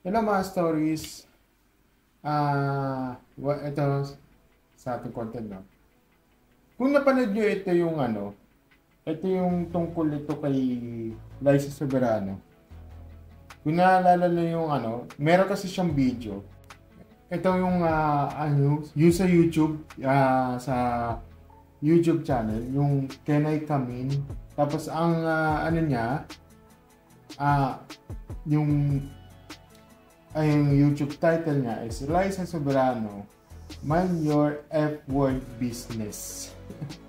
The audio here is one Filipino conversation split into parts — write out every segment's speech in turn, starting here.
Hello mga stories. Ito sa ating content, no? Kung napanood nyo, ito yung tungkol ito kay Liza Soberano. Kung naalala nyo meron kasi siyang video. Ito yung yung sa YouTube, sa YouTube channel, yung Can I Come In? Tapos ang yung YouTube title niya is Liza Soberano, Mind Your F-Word Business.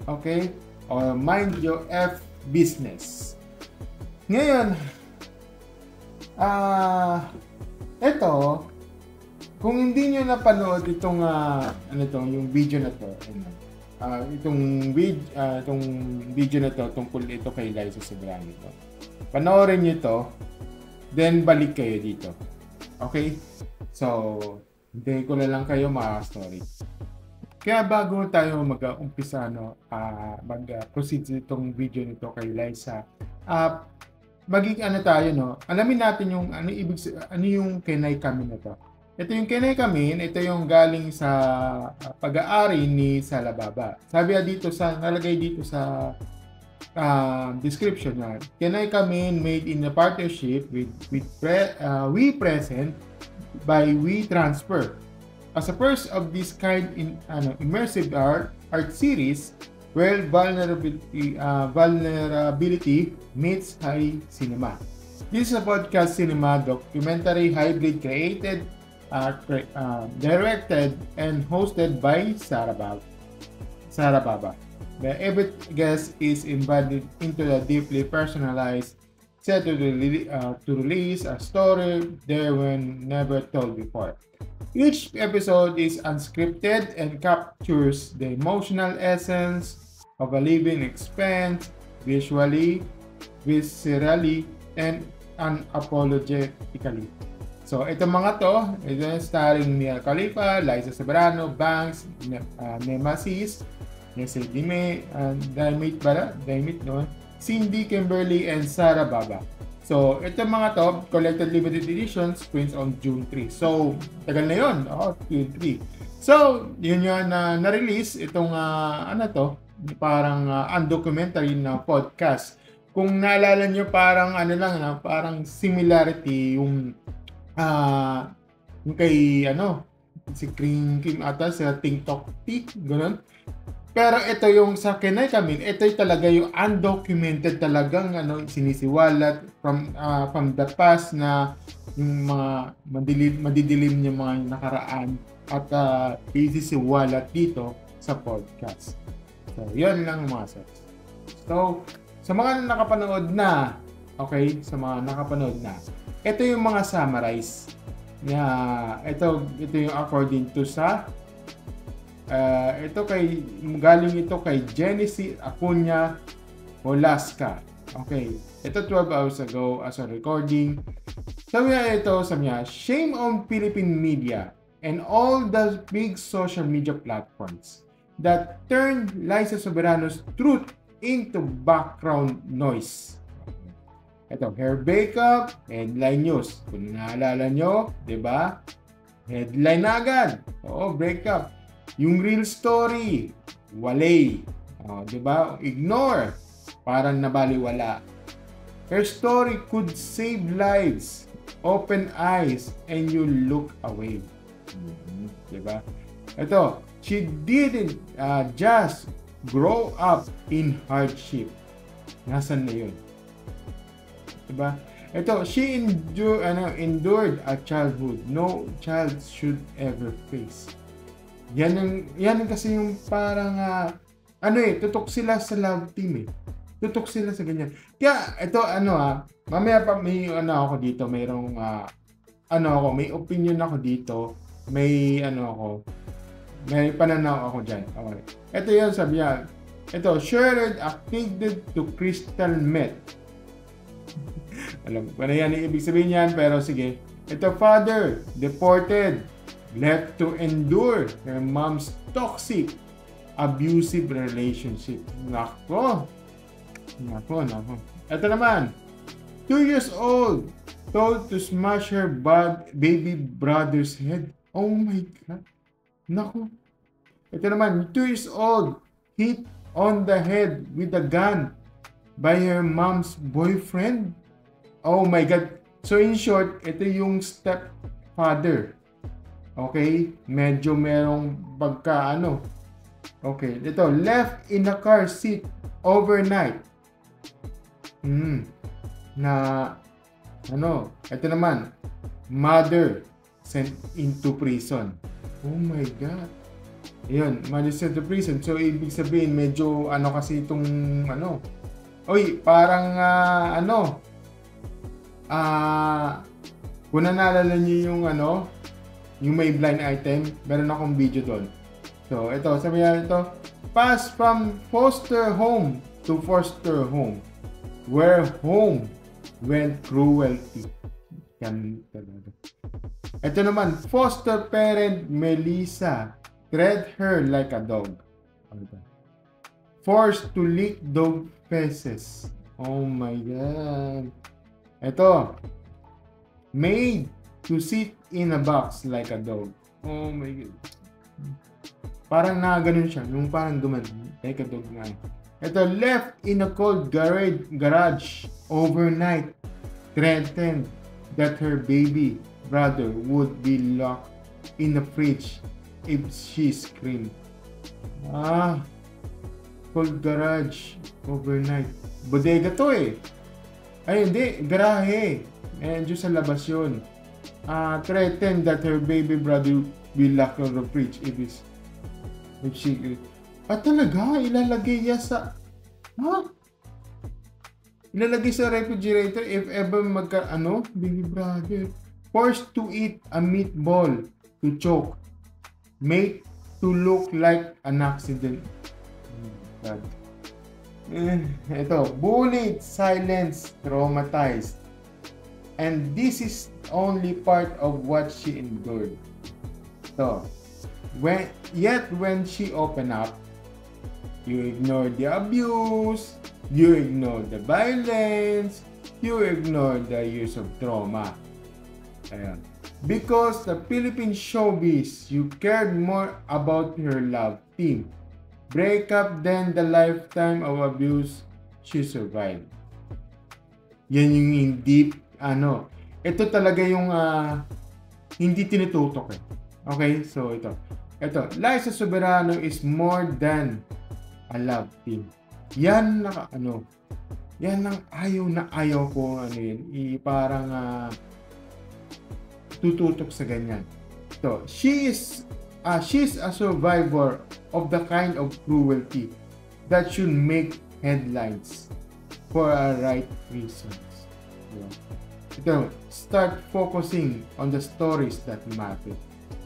Okay? Or Mind Your F Business. Ngayon, ito, kung hindi nyo napanood itong, yung video na to, itong video na to, tungkol ito kay Liza Soberano. Panoorin nyo to, then balik kayo dito. Okay? So, hintayin ko na lang kayo mga story. Kaya bago tayo mag-umpisa, mag-proceed sa itong video nito kay Liza, maging tayo, alamin natin yung ano yung Can I Come In na to. Ito yung Can I Come In, ito yung galing sa pag-aari ni Sara Baba. Sabi dito nalagay dito sa description na Can I Come In made in a partnership with We Present by We Transfer. As a first of this kind in immersive art series where vulnerability meets high cinema. This is a podcast cinema documentary hybrid created, directed and hosted by Sara Baba. Every guest is invited into a deeply personalized set to release a story they were never told before. Each episode is unscripted and captures the emotional essence of a living experience visually, viscerally, and unapologetically. So, itong mga to, ito starring Mia Khalifa, Liza Soberano, Banks, Nemesis, Daimit, Cindy, Kimberly, and Sara Baba. So, itong mga to, collected limited editions, prints on June 3. So, tagal na yun. June 3. So, yun yun na-release itong, parang undocumentary na podcast. Kung naalala nyo, parang parang similarity yung kay, si Kim ata, sa TikTok, gano'n. Pero ito yung sa Can I Come In, ito talaga yung undocumented talagang sinisiwalat from the past na yung mga madidilim yung mga nakaraan at isisiwalat dito sa podcast. So, yun lang mga sets. So, sa mga nakapanood na, ito yung mga summarize. Ito yung according to sa galing ito kay Genesis Acuña Olaska. Okay. Ito 12 hours ago as a recording. Sabi niya, shame on Philippine media and all the big social media platforms that turned Liza Soberano's truth into background noise. Ito, hair breakup, headline news. Kung naalala nyo, di ba? Headline na agad. Breakup. Yung real story, walay. Di ba? Ignore. Parang nabaliwala. Her story could save lives. Open eyes and you look away. Di ba? Ito, she didn't just grow up in hardship. Nasaan na yun? Di ba? Ito, she endured a childhood no child should ever face. Yan kasi yung parang tutok sila sa love team . Tutok sila sa ganyan. Kaya ito mamaya pa may ako dito, mayroong may opinion ako dito, may may pananaw ako diyan. Okay. Ito 'yon, sabi niya. Ito, shared addicted to crystal meth. Alam ko na yan yung ibig sabihin niyan, pero sige. Ito, father deported, left to endure her mom's toxic, abusive relationship. Nako. Ito naman, 2 years old, told to smash her baby brother's head. Oh my God. Naku. Ito naman, 2 years old, hit on the head with a gun by her mom's boyfriend. Oh my God. So in short, ito yung stepfather. Okay? Medyo merong pagka ano. Okay. Ito, left in a car seat overnight. Na ano, ito naman, mother sent into prison. Oh my God. Ayun, mother sent to prison. So, ibig sabihin, medyo ano kasi itong ano. Oy, parang kung naalala niyo yung ano, yung may blind item, meron akong video doon. So, ito, sabi niya ito, pass from foster home to foster home, where home went cruelty. Yan talaga. Ito naman, foster parent Melissa treat her like a dog. Forced to lick dog feces. Oh my God. Ito, made to sit in a box like a dog. Oh my God. Parang nakaganon siya. Yung parang gumanon. Like a dog nga. Ito, left in a cold garage overnight. Threatened that her baby brother would be locked in the fridge if she screamed. Cold garage overnight. Bodega to eh. Ay hindi, garahe. Diyo sa labas yun. Threatened that her baby brother will lock on the fridge if she... talaga, ilalagay niya sa... Ilalagay sa refrigerator if ever baby brother. Forced to eat a meatball to choke. Made to look like an accident. God. Ito, bullied, silenced, traumatized. And this is only part of what she endured. So, when she opened up, you ignore the abuse, you ignore the violence, you ignore the years of trauma. Ayan. Because the Philippine showbiz, you cared more about her love team. Breakup than the lifetime of abuse she survived. Yan yung hindi, ito talaga yung hindi tinututok eh. Okay, so ito. Liza Soberano is more than a love team. Yan yan ang ayaw ko parang tututok sa ganyan. So, she's a survivor of the kind of cruelty that should make headlines for a right reasons. Ito, start focusing on the stories that matter.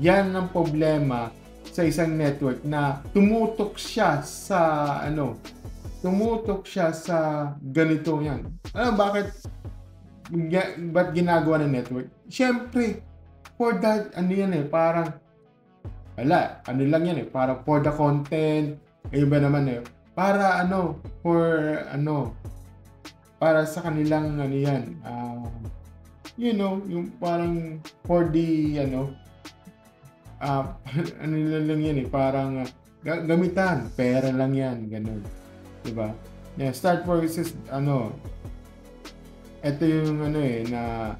Yan ang problema sa isang network na tumutok siya sa ganito yan. Bakit ginagawa ng network? Siyempre, for that, parang lang yan parang for the content, ba naman para para sa kanilang yung parang for the lang yan parang gamitan, pera lang yan, ganun. Diba? Yeah, start for ito yung na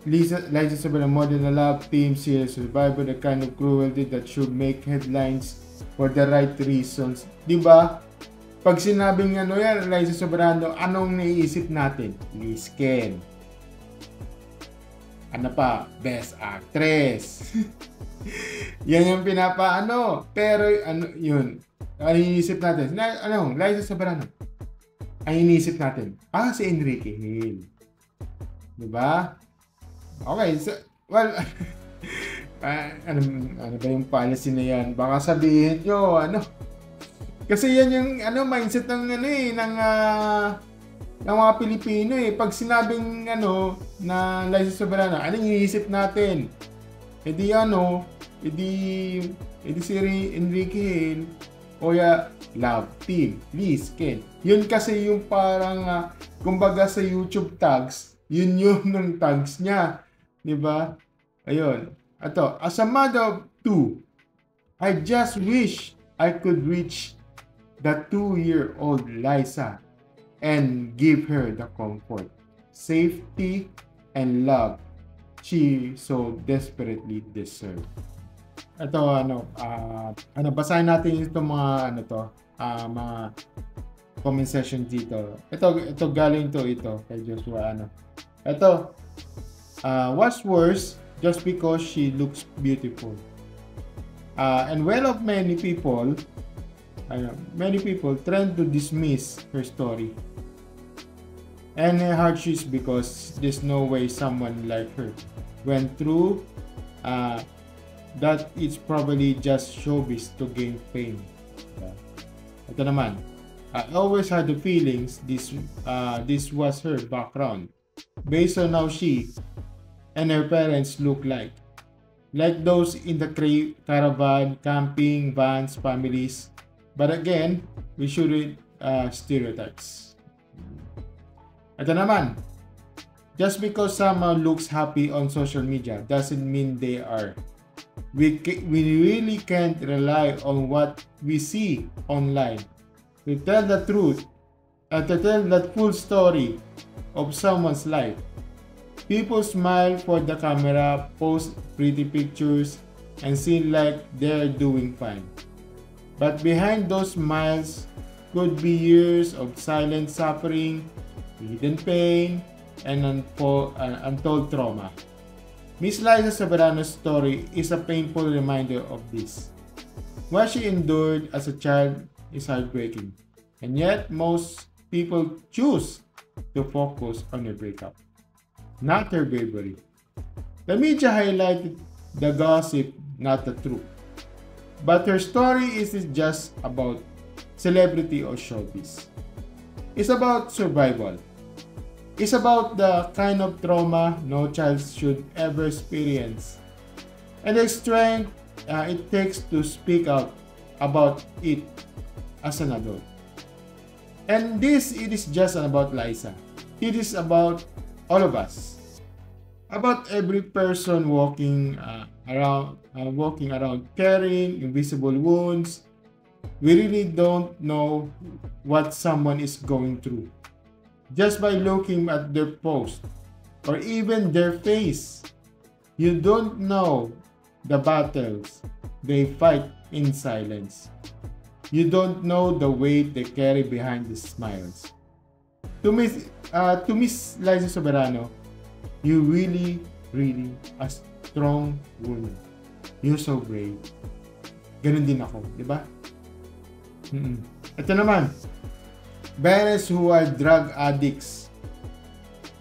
Liza Soberano more than a love team, she survivor the kind of cruelty that should make headlines for the right reasons. Diba? Pag sinabing Liza Soberano, anong naiisip natin? Liz Ken. Best Actress. Yan yung pero yun. Ano iniisip natin? Liza Soberano. Ang iniisip natin, si Enrique Hill. Diba? Okay, so, well, ano ba yung policy na yan? Baka sabihin nyo, kasi yan yung, mindset ng, ng mga Pilipino Pag sinabing, na Liza Soberano, anong iniisip natin? Edi si Enrique Hill, o love team, Liz Ken. Yun kasi yung parang, kumbaga sa YouTube tags, Yun yung ng tags niya. Di ba? Ayun. Ito, as a mother of two, I just wish I could reach the 2-year-old Liza and give her the comfort, safety, and love she so desperately deserved. Ito, basahin natin itong mga, mga comment section dito. Ito galing ito kay Joshua, Ito, what's worse, just because she looks beautiful. And of many people tend to dismiss her story and her hardships because there's no way someone like her went through that. It's probably just showbiz to gain fame. Ito naman, I always had the feelings this was her background based on how she and her parents look like those in the caravan, camping, vans, families. But again, we shouldn't stereotypes. Ito naman, just because someone looks happy on social media doesn't mean they are. We really can't rely on what we see online to tell the truth and to tell that full story of someone's life. People smile for the camera, post pretty pictures, and seem like they're doing fine. But behind those smiles could be years of silent suffering, hidden pain, and untold trauma. Miss Liza Soberano's story is a painful reminder of this. What she endured as a child is heartbreaking, and yet most people choose to focus on her breakup, not her bravery. The media highlighted the gossip, not the truth. But her story isn't just about celebrity or showbiz. It's about survival. It's about the kind of trauma no child should ever experience, and the strength it takes to speak out about it as an adult. And it is just about Liza. It is about all of us. About every person walking around carrying invisible wounds. We really don't know what someone is going through just by looking at their post or even their face. You don't know the battles they fight in silence. You don't know the weight they carry behind the smiles. To Miss Liza Soberano, you really a strong woman. You're so brave. Ganun din ako, di ba? Ito naman, parents who are drug addicts,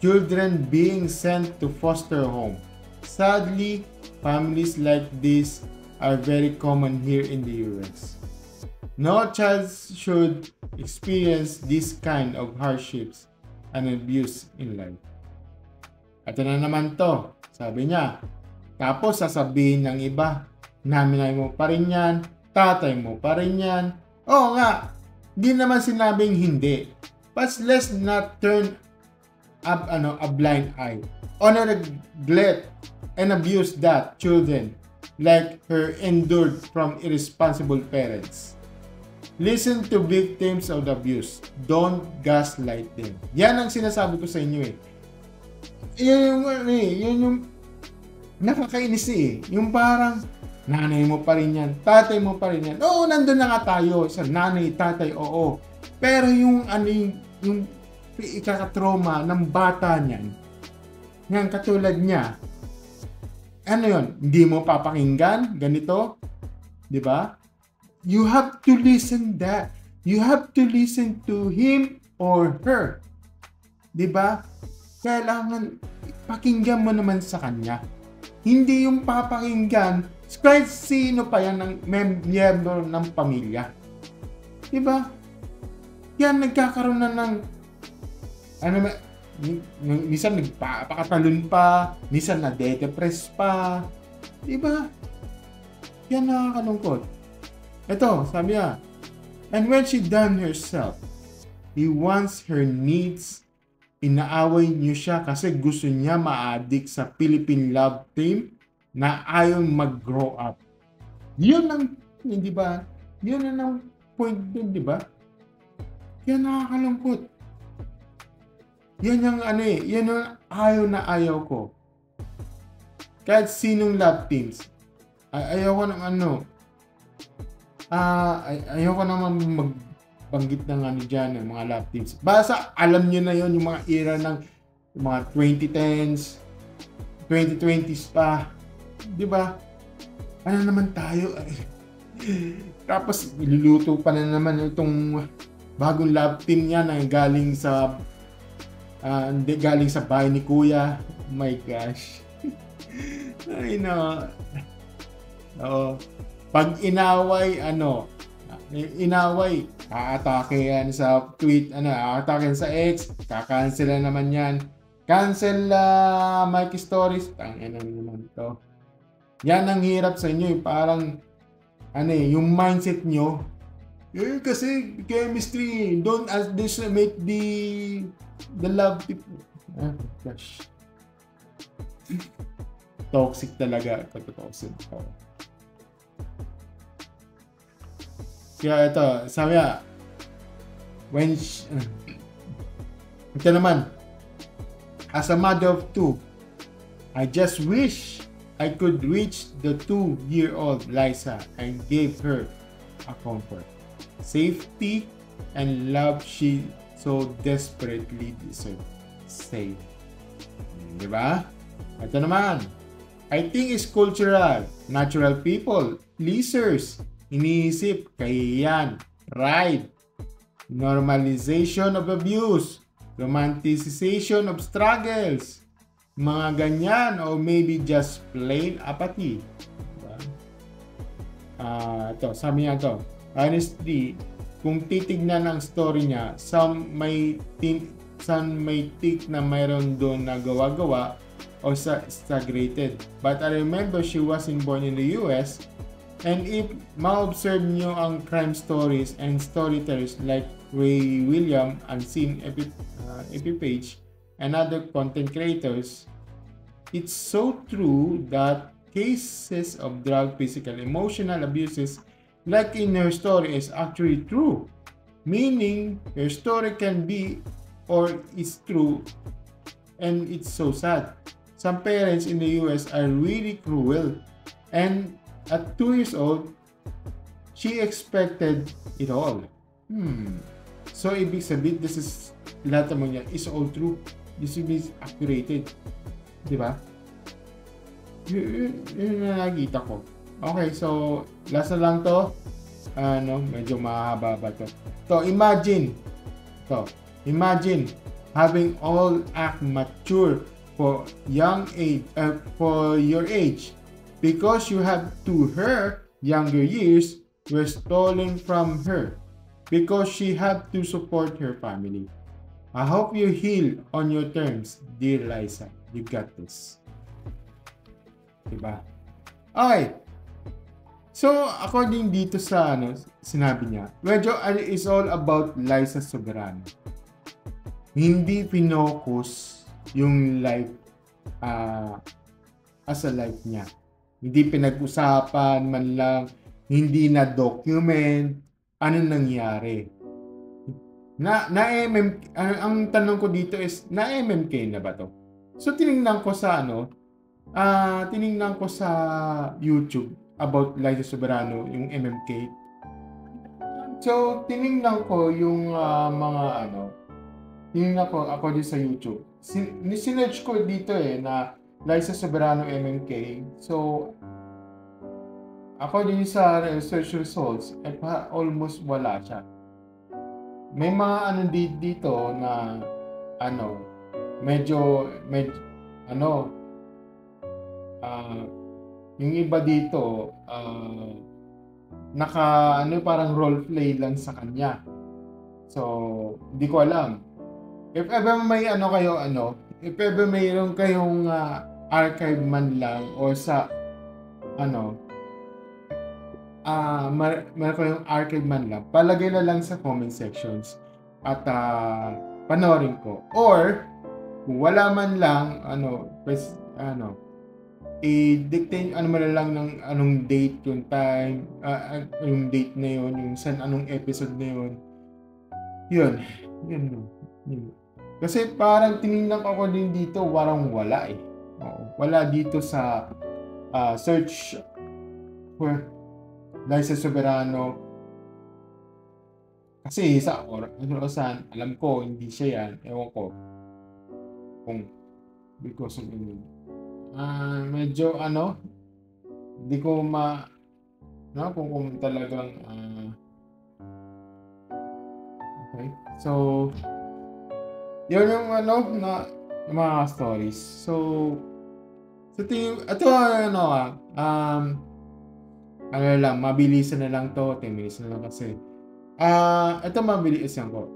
children being sent to foster home. Sadly, families like this are very common here in the US. No child should experience this kind of hardships and abuse in life. Ito na naman to, sabi niya, tapos sasabihin ng iba, nanay mo pa rin yan, tatay mo pa rin yan. Oo nga, di naman sinabing hindi. But let's not turn up a blind eye or neglect and abuse that children like her endured from irresponsible parents. Listen to victims of the abuse. Don't gaslight them. Yan ang sinasabi ko sa inyo eh. Yun yung nakakainis eh. Yung parang nanay mo pa rin yan, tatay mo pa rin yan. Oo, nandun na nga tayo sa nanay, tatay, oo. Pero yung ikakatrauma ng bata niyan, yan katulad niya, ano yun, hindi mo papakinggan, ganito, di ba? You have to listen that. You have to listen to him or her. Di ba? Kailangan pakinggan mo naman sa kanya. Hindi yung papakinggan kahit sino pa yan ng miyembro ng pamilya. Diba? Yan, nagkakaroon na ng minsan nagpapakatalon pa, minsan nade-depress pa. Diba? Yan nakakalungkot. Ito, sabi niya, and when she done herself, he wants her needs inaaway niyo siya kasi gusto niya ma-addict sa Philippine love team na ayaw mag-grow up. Yun ang, hindi ba? Yun ang point dun, di ba? Yan nakakalungkot. Yan yung yan yung ayaw na ayaw ko. Kahit sinong love teams. Ayoko naman ayoko naman magbanggit ng dyan, ng mga love teams. Basta alam nyo na yon yung mga era ng mga 2010s, 2020s pa. Di ba? Ano naman tayo? Tapos iluluto pa na naman itong bagong love team niya na galing sa bahay ni Kuya. Oh my gosh. Ay no. Oo. Pag inaway, aatake yan sa tweet, aatake sa X, kakancel naman yan. Cancel Mikey Stories. Tangina naman to. Yan ang hirap sa inyo, parang yung mindset nyo. Kasi chemistry, don't underestimate the love people. Gosh. Toxic talaga. Toxic. Kaya ito, sabi niya, ito naman, as a mother of two, I just wish I could reach the 2-year-old Liza and give her a comfort, safety, and love she so desperately deserves. Say, diba? Ito naman, I think it's cultural, natural people, pleasers, iniisip, kahiyan, pride, normalization of abuse, romanticization of struggles, mga ganyan, or maybe just plain apathy. Ito, sabi niya ito, honestly, kung titignan ang story niya, some may think na mayroon doon na gawa-gawa o exaggerated. But I remember she wasn't born in the US, and if ma-observe nyo ang crime stories and storytellers like Ray William, Unseen Epipage, and other content creators, it's so true that cases of drug, physical, emotional abuses like in her story is actually true. Meaning, her story can be or is true, and it's so sad. Some parents in the US are really cruel, and at 2 years old, she expected it all. So, ibig sabihin, this is, lahat naman yan is all true. This is accurate. Diba? Yun na nakita ko. Okay, so, last na lang to. Medyo mahaba ba to. Imagine having all act mature for your age. Because you have to her younger years were stolen from her. Because she had to support her family. I hope you heal on your terms, dear Liza. You got this. Diba? Okay. So, according dito sa sinabi niya, medyo it's all about Liza Soberano. Hindi pinocus yung life as a life niya. Hindi pinag-usapan man lang, hindi na-document, ano nangyari. Ang tanong ko dito is, na-MMK na ba to? So, tinignan ko sa YouTube about Liza Soberano, yung MMK. So, tinignan ko yung tinignan ko ako din sa YouTube. Sinerch ko dito na Liza Soberano MMK. So, according sa search results, almost wala siya. May mga dito na medyo yung iba dito parang role play lang sa kanya. So, hindi ko alam. If ever may if ever mayroon kayong archive man lang or sa meron kayong archive man lang, palagay na lang sa comment sections at panoorin ko. Or, kung wala man lang, i-dictate mo na lang ng anong date, yung time, yung date na yun, yung anong episode na yun. Yun. Kasi parang tinignan ko din dito, parang wala eh. Oo, wala dito sa search for Liza Soberano. Kasi sa orasan, alam ko, hindi siya yan. Ewan ko. Kung because of medyo hindi ko kung talagang okay. So, yun yung mga stories. So tingin, ito lang, mabilisan na lang to, 10 minutes na lang kasi. Ito mabilisan ko.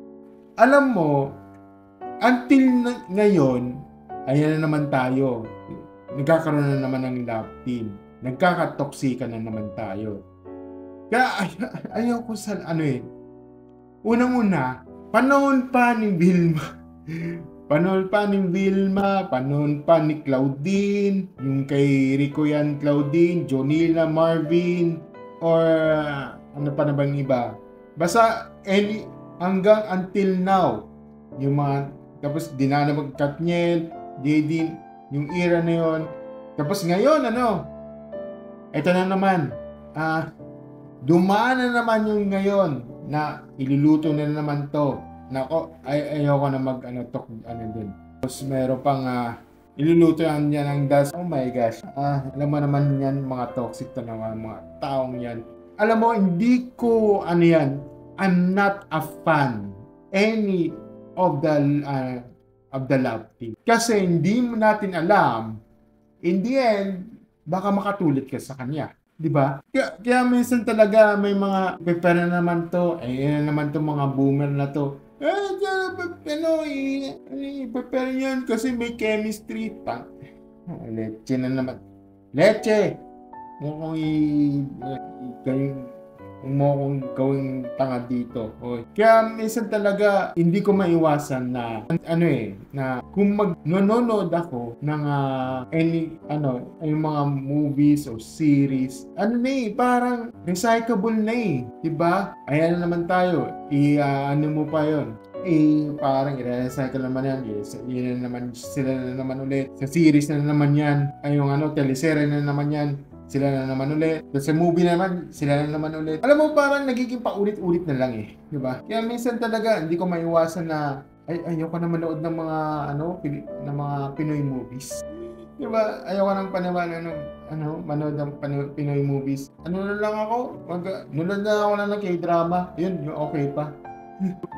Alam mo, until ngayon, ayan na naman tayo. Nagkakaroon na naman ng love team. Nagkakatoksika na naman tayo. Kaya ayaw ko sa Unang-una, panahon pa ni Vilma. Panahon pa ni Claudine, yung kay Rico yan, Claudine, Jonila, Marvin, or ano pa na bang iba. Basta hanggang until now, yung mga, tapos dinana mag-Katniel, Jaden, yung era na yon. Tapos ngayon, ito na naman, dumaan na naman yung ngayon na iluluto na naman to. Nako, ayoko na dun. Tapos meron pang iluluto yan ng das. Oh my gosh. Alam mo naman yan, mga toxic to naman, mga taong yan. Alam mo, hindi ko I'm not a fan any of the love team. Kasi hindi mo natin alam, in the end, baka makatulad ka sa kanya. Diba? Kaya minsan talaga may mga prepare na naman to, yan naman to mga boomer na to. Prepare yan kasi may chemistry. Leche na naman. Leche! Mo kong gawing tanga dito. Kaya minsan talaga hindi ko maiwasan na na kung nanonood ako ng yung mga movies o series, parang recyclable na 'di ba? Ayan na naman tayo. Mo pa 'yon. Parang i-recycle naman yan. Yun na naman, sila na naman ulit. Sa series na naman yan. Yung teleserye na naman yan. Sila na naman ulit. Sa movie naman, sila na naman ulit. Alam mo, parang nagiging paulit-ulit na lang di ba? Kaya minsan talaga, hindi ko maiwasan na ayoko na manood ng mga ng mga Pinoy movies. Di ba? Ayoko nang paniwala manood ng Pinoy movies. Na lang ako? Nunod na ako ng K-drama. Yun, yung okay pa.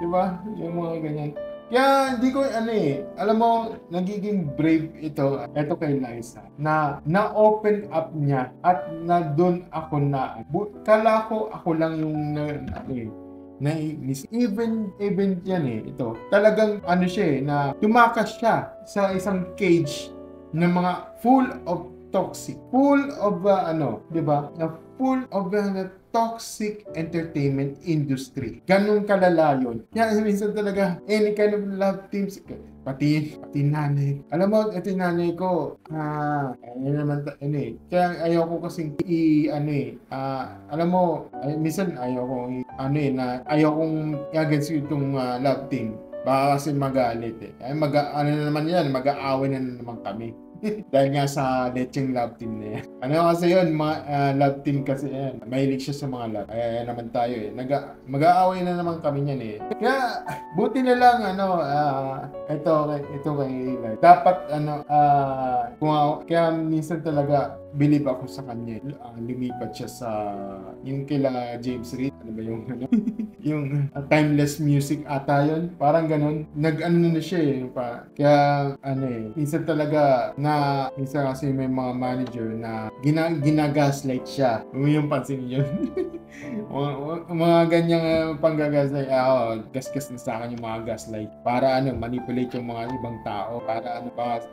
Di ba? Yung mga ganyan. Kaya hindi ko alam mo, nagiging brave ito kay Liza na-open up niya at na doon ako kala ko ako lang yung even yan ito. Talagang siya na tumakas siya sa isang cage ng mga full of toxic, full of di ba? Na full of toxic entertainment industry. Ganun kalala yun. Kaya minsan talaga, any kind of love teams, pati nanay. Alam mo, ito yung nanay ko, kaya ayaw ko kasing alam mo, minsan ayaw ko, ayaw kong i-against itong love team. Baka kasi magalit mag-aaway na naman kami. Dahil nga sa lecheng love team na yan. Kasi yun, love team kasi yan. Mahilig siya sa mga love. Kaya naman tayo mag-aaway na naman kami niyan Kaya, buti na lang, ito kay Eli. Dapat, kaya minsan talaga, believe ako sa kanya. Lumipat siya sa, yung kila James Reid. Ano ba yung, yung timeless music ata yun. Parang ganun. Na siya Kaya, minsan talaga, minsan kasi may mga manager na ginagaslight siya. Yung pansin yun. mga ganyang panggagaslight. Gas-gas na sa akin yung mga gaslight. Para manipulate yung mga ibang tao. Para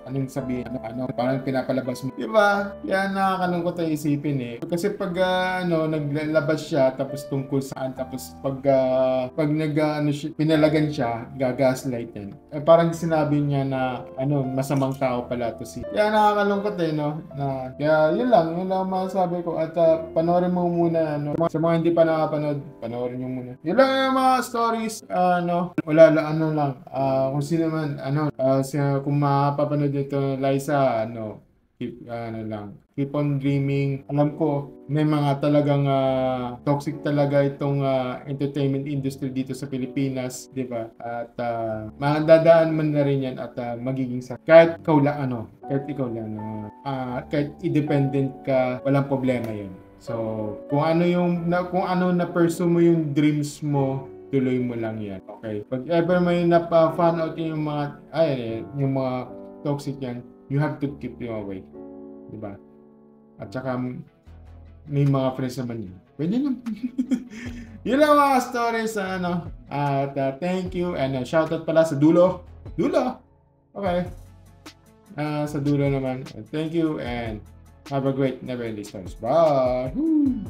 anong sabihin, parang pinapalabas mo. Diba? Yan, nakakalungkot na isipin eh. Kasi pag naglalabas siya tapos tungkol saan, tapos pag pinalagan siya, gagaslight yan. Parang sinabi niya na masamang tao pala to si. Kaya nakakalungkot eh, no? Kaya yun lang masasabi ko. At panoorin mo muna, sa mga hindi pa nakapanood, panoorin nyo muna. Yun lang yung mga stories, wala lang, kung sino man, kung mapapanood nito, Liza, keep on dreaming. Alam ko, may mga talagang toxic talaga itong entertainment industry dito sa Pilipinas, di ba? At madadaan man na rin yan at magiging kahit ikaw lang, kahit independent ka, walang problema yun. So, kung ano na pursue mo yung dreams mo, tuloy mo lang yan. Okay? Pag ever may fan out yung mga toxic yan, you have to keep them away. Diba? At saka, may mga friends naman yun. Pwede lang. Yun lang mga stories At thank you. And shoutout pala sa Dulo. Okay. Sa Dulo naman. Thank you and have a great Never Ending Stories. Bye! Woo!